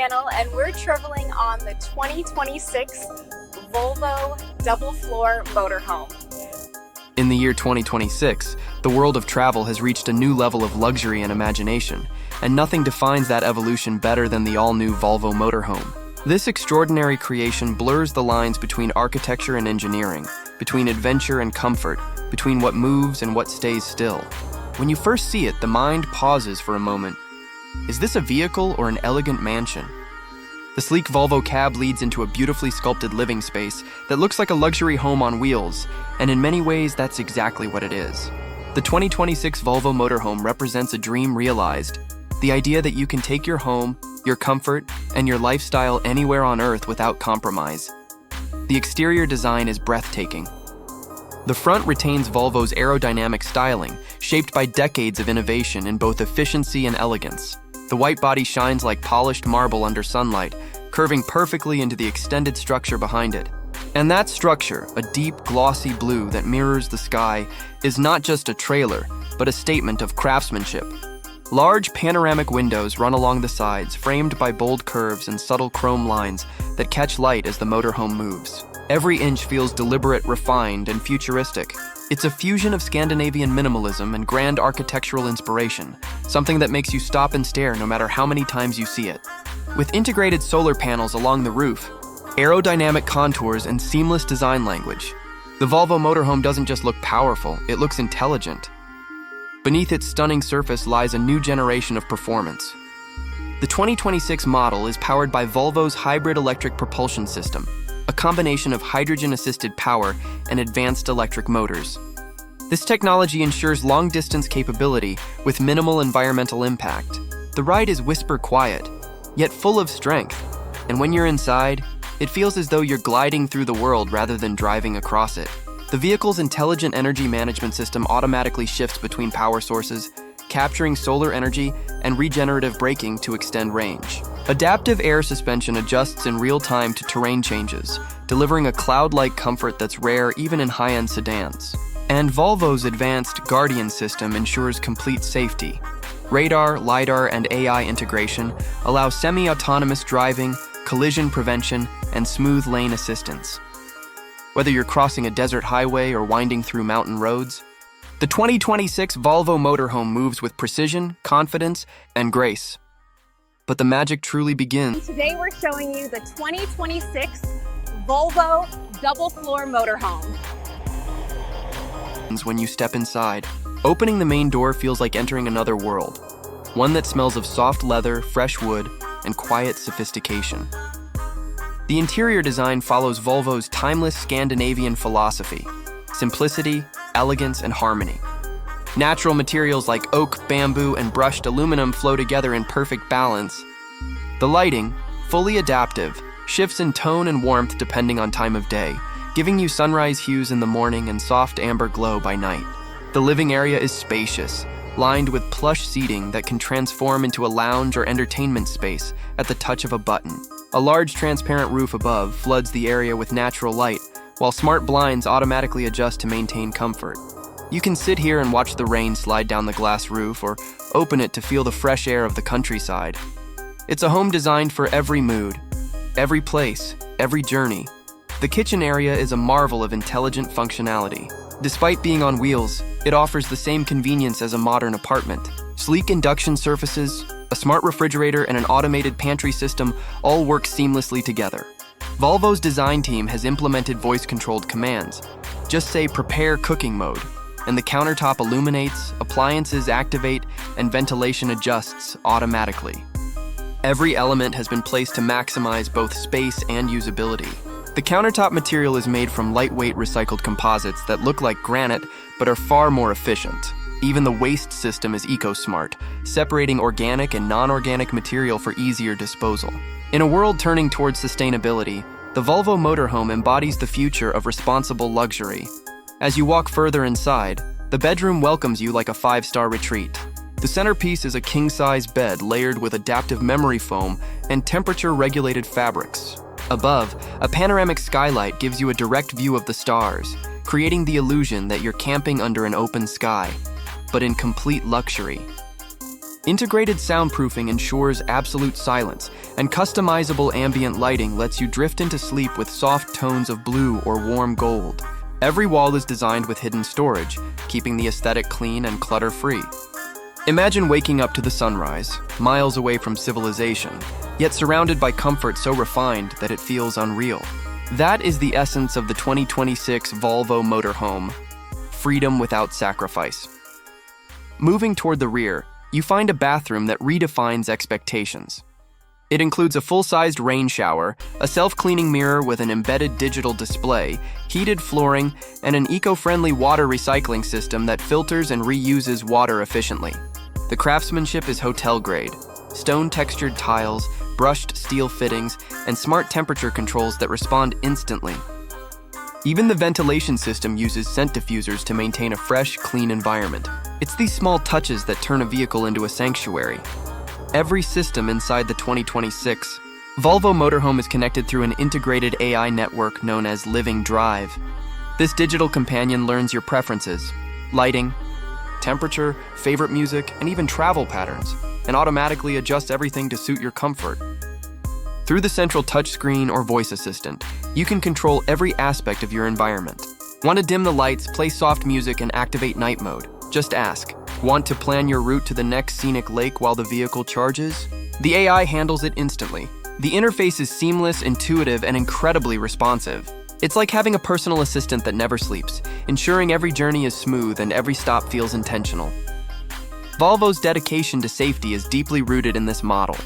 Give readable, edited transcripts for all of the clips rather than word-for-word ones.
channel, and we're traveling on the 2026 Volvo double-floor motorhome. In the year 2026, the world of travel has reached a new level of luxury and imagination, and nothing defines that evolution better than the all-new Volvo Motorhome. This extraordinary creation blurs the lines between architecture and engineering, between adventure and comfort, between what moves and what stays still. When you first see it, the mind pauses for a moment. Is this a vehicle or an elegant mansion? The sleek Volvo cab leads into a beautifully sculpted living space that looks like a luxury home on wheels, and in many ways, that's exactly what it is. The 2026 Volvo Motorhome represents a dream realized, the idea that you can take your home, your comfort, and your lifestyle anywhere on Earth without compromise. The exterior design is breathtaking. The front retains Volvo's aerodynamic styling, shaped by decades of innovation in both efficiency and elegance. The white body shines like polished marble under sunlight, curving perfectly into the extended structure behind it. And that structure, a deep, glossy blue that mirrors the sky, is not just a trailer, but a statement of craftsmanship. Large panoramic windows run along the sides, framed by bold curves and subtle chrome lines that catch light as the motorhome moves. Every inch feels deliberate, refined, and futuristic. It's a fusion of Scandinavian minimalism and grand architectural inspiration, something that makes you stop and stare no matter how many times you see it. With integrated solar panels along the roof, aerodynamic contours, and seamless design language, the Volvo Motorhome doesn't just look powerful, it looks intelligent. Beneath its stunning surface lies a new generation of performance. The 2026 model is powered by Volvo's hybrid electric propulsion system, a combination of hydrogen-assisted power and advanced electric motors. This technology ensures long-distance capability with minimal environmental impact. The ride is whisper quiet, yet full of strength, and when you're inside, it feels as though you're gliding through the world rather than driving across it. The vehicle's intelligent energy management system automatically shifts between power sources, capturing solar energy and regenerative braking to extend range. Adaptive air suspension adjusts in real time to terrain changes, delivering a cloud-like comfort that's rare even in high-end sedans. And Volvo's advanced Guardian system ensures complete safety. Radar, LiDAR, and AI integration allow semi-autonomous driving, collision prevention, and smooth lane assistance. Whether you're crossing a desert highway or winding through mountain roads, the 2026 Volvo Motorhome moves with precision, confidence, and grace. But the magic truly begins. Today we're showing you the 2026 Volvo double-floor motorhome. When you step inside, opening the main door feels like entering another world, one that smells of soft leather, fresh wood, and quiet sophistication. The interior design follows Volvo's timeless Scandinavian philosophy: simplicity, elegance, and harmony. Natural materials like oak, bamboo, and brushed aluminum flow together in perfect balance. The lighting, fully adaptive, shifts in tone and warmth depending on time of day, giving you sunrise hues in the morning and soft amber glow by night. The living area is spacious, lined with plush seating that can transform into a lounge or entertainment space at the touch of a button. A large transparent roof above floods the area with natural light, while smart blinds automatically adjust to maintain comfort. You can sit here and watch the rain slide down the glass roof or open it to feel the fresh air of the countryside. It's a home designed for every mood, every place, every journey. The kitchen area is a marvel of intelligent functionality. Despite being on wheels, it offers the same convenience as a modern apartment. Sleek induction surfaces, a smart refrigerator, and an automated pantry system all work seamlessly together. Volvo's design team has implemented voice-controlled commands. Just say "prepare cooking mode," and the countertop illuminates, appliances activate, and ventilation adjusts automatically. Every element has been placed to maximize both space and usability. The countertop material is made from lightweight recycled composites that look like granite but are far more efficient. Even the waste system is eco-smart, separating organic and non-organic material for easier disposal. In a world turning towards sustainability, the Volvo Motorhome embodies the future of responsible luxury. As you walk further inside, the bedroom welcomes you like a five-star retreat. The centerpiece is a king-size bed layered with adaptive memory foam and temperature-regulated fabrics. Above, a panoramic skylight gives you a direct view of the stars, creating the illusion that you're camping under an open sky, but in complete luxury. Integrated soundproofing ensures absolute silence and customizable ambient lighting lets you drift into sleep with soft tones of blue or warm gold. Every wall is designed with hidden storage, keeping the aesthetic clean and clutter-free. Imagine waking up to the sunrise, miles away from civilization, yet surrounded by comfort so refined that it feels unreal. That is the essence of the 2026 Volvo Motorhome: freedom without sacrifice. Moving toward the rear, you find a bathroom that redefines expectations. It includes a full-sized rain shower, a self-cleaning mirror with an embedded digital display, heated flooring, and an eco-friendly water recycling system that filters and reuses water efficiently. The craftsmanship is hotel-grade: stone-textured tiles, brushed steel fittings, and smart temperature controls that respond instantly. Even the ventilation system uses scent diffusers to maintain a fresh, clean environment. It's these small touches that turn a vehicle into a sanctuary. Every system inside the 2026 Volvo Motorhome is connected through an integrated AI network known as Living Drive. This digital companion learns your preferences, lighting, temperature, favorite music, and even travel patterns, and automatically adjusts everything to suit your comfort. Through the central touchscreen or voice assistant, you can control every aspect of your environment. Want to dim the lights, play soft music, and activate night mode? Just ask. Want to plan your route to the next scenic lake while the vehicle charges? The AI handles it instantly. The interface is seamless, intuitive, and incredibly responsive. It's like having a personal assistant that never sleeps, ensuring every journey is smooth and every stop feels intentional. Volvo's dedication to safety is deeply rooted in this model.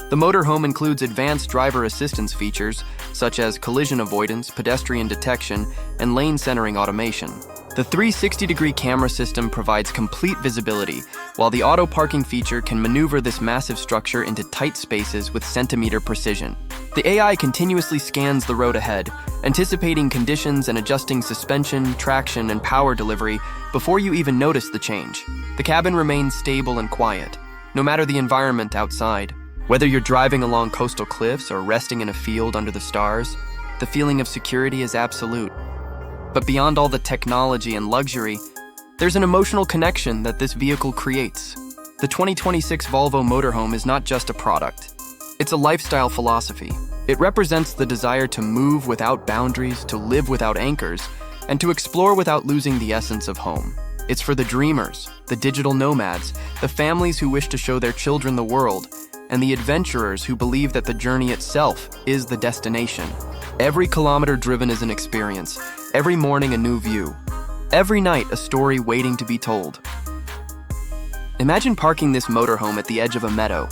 The motorhome includes advanced driver assistance features, such as collision avoidance, pedestrian detection, and lane centering automation. The 360-degree camera system provides complete visibility, while the auto parking feature can maneuver this massive structure into tight spaces with centimeter precision. The AI continuously scans the road ahead, anticipating conditions and adjusting suspension, traction, and power delivery before you even notice the change. The cabin remains stable and quiet, no matter the environment outside. Whether you're driving along coastal cliffs or resting in a field under the stars, the feeling of security is absolute. But beyond all the technology and luxury, there's an emotional connection that this vehicle creates. The 2026 Volvo Motorhome is not just a product. It's a lifestyle philosophy. It represents the desire to move without boundaries, to live without anchors, and to explore without losing the essence of home. It's for the dreamers, the digital nomads, the families who wish to show their children the world, and the adventurers who believe that the journey itself is the destination. Every kilometer driven is an experience, every morning a new view, every night a story waiting to be told. Imagine parking this motorhome at the edge of a meadow,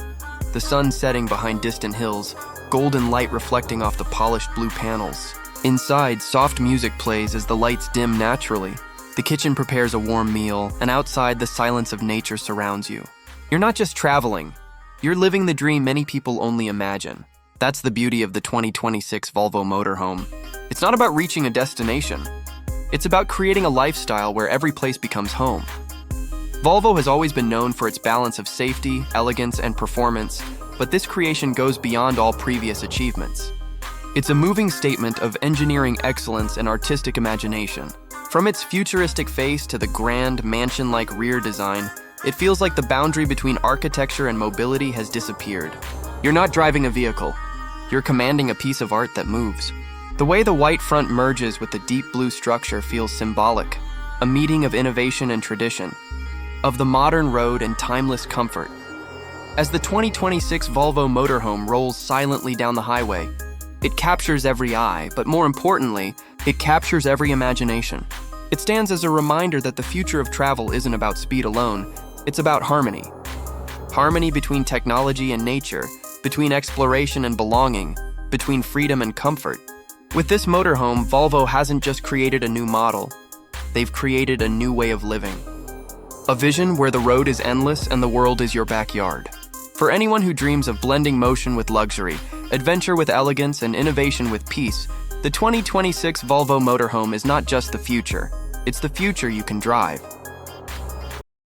the sun setting behind distant hills, golden light reflecting off the polished blue panels. Inside, soft music plays as the lights dim naturally. The kitchen prepares a warm meal, and outside, the silence of nature surrounds you. You're not just traveling, you're living the dream many people only imagine. That's the beauty of the 2026 Volvo Motorhome. It's not about reaching a destination. It's about creating a lifestyle where every place becomes home. Volvo has always been known for its balance of safety, elegance, and performance, but this creation goes beyond all previous achievements. It's a moving statement of engineering excellence and artistic imagination. From its futuristic face to the grand, mansion-like rear design, it feels like the boundary between architecture and mobility has disappeared. You're not driving a vehicle. You're commanding a piece of art that moves. The way the white front merges with the deep blue structure feels symbolic, a meeting of innovation and tradition, of the modern road and timeless comfort. As the 2026 Volvo Motorhome rolls silently down the highway, it captures every eye, but more importantly, it captures every imagination. It stands as a reminder that the future of travel isn't about speed alone, it's about harmony. Harmony between technology and nature, between exploration and belonging, between freedom and comfort. With this motorhome, Volvo hasn't just created a new model, they've created a new way of living. A vision where the road is endless and the world is your backyard. For anyone who dreams of blending motion with luxury, adventure with elegance, and innovation with peace, the 2026 Volvo Motorhome is not just the future, it's the future you can drive.